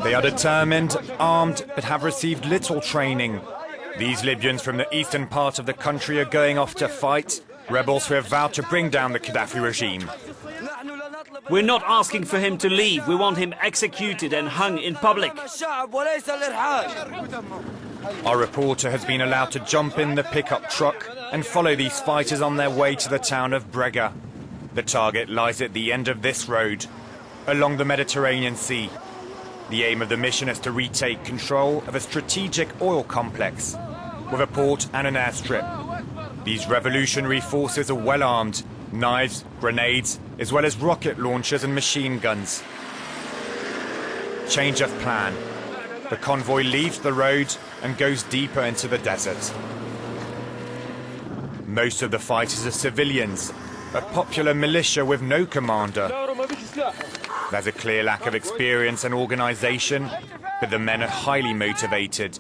They are determined, armed, but have received little training. These Libyans from the eastern part of the country are going off to fight rebels who have vowed to bring down the Gaddafi regime. We're not asking for him to leave. We want him executed and hung in public. Our reporter has been allowed to jump in the pickup truck and follow these fighters on their way to the town of Brega. The target lies at the end of this road, along the Mediterranean Sea. The aim of the mission is to retake control of a strategic oil complex, with a port and an airstrip. These revolutionary forces are well armed, knives, grenades, as well as rocket launchers and machine guns. Change of plan. The convoy leaves the road and goes deeper into the desert. Most of the fighters are civilians, a popular militia with no commander. There's a clear lack of experience and organization, but the men are highly motivated,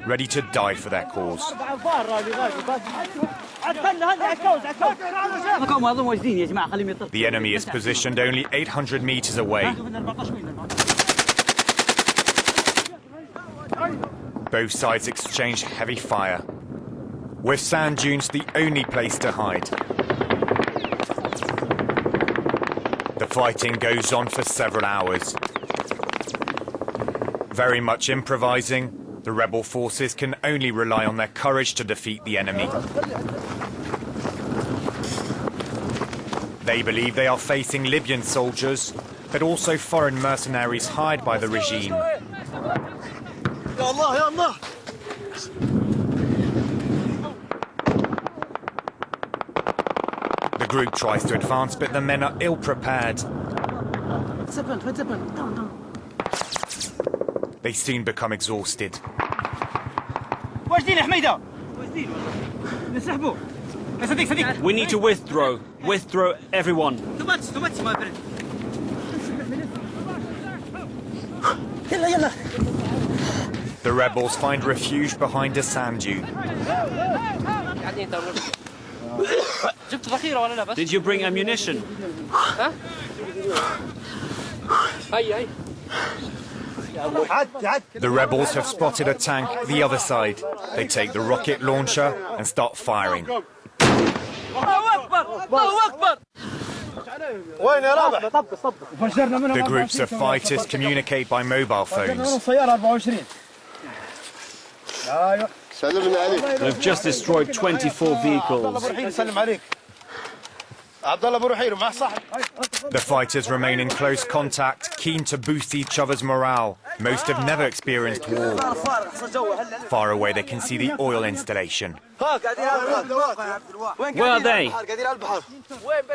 ready to die for their cause. The enemy is positioned only 800 meters away. Both sides exchange heavy fire, with sand dunes the only place to hide. The fighting goes on for several hours. Very much improvising, the rebel forces can only rely on their courage to defeat the enemy. They believe they are facing Libyan soldiers, but also foreign mercenaries hired by the regime. The group tries to advance, but the men are ill-prepared. They soon become exhausted. We need to withdraw. Withdraw, everyone. The rebels find refuge behind a sand dune. Did you bring ammunition? The rebels have spotted a tank the other side. They take the rocket launcher and start firing. The groups of fighters communicate by mobile phones. They've just destroyed 24 vehicles. The fighters remain in close contact, keen to boost each other's morale. Most have never experienced war. Far away they can see the oil installation. Where are they?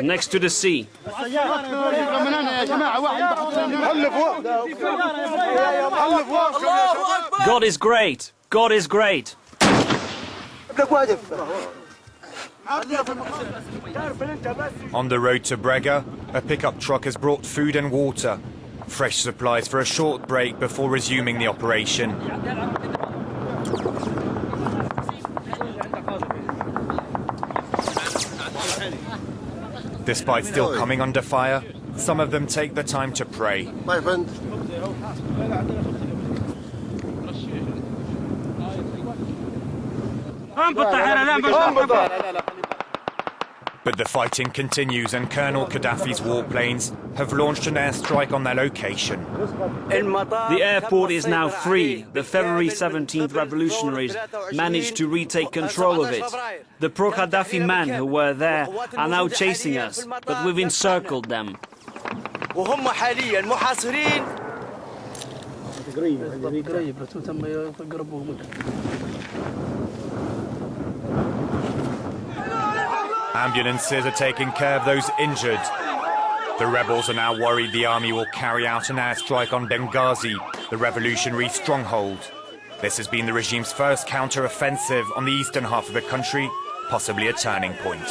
Next to the sea. God is great. God is great. On the road to Brega, a pickup truck has brought food and water, fresh supplies for a short break before resuming the operation. Despite still coming under fire, some of them take the time to pray. But the fighting continues and Colonel Gaddafi's warplanes have launched an airstrike on their location. The airport is now free. The February 17th revolutionaries managed to retake control of it. The pro-Gaddafi men who were there are now chasing us, but we've encircled them. Ambulances are taking care of those injured. The rebels are now worried the army will carry out an airstrike on Benghazi, the revolutionary stronghold. This has been the regime's first counter-offensive on the eastern half of the country, possibly a turning point.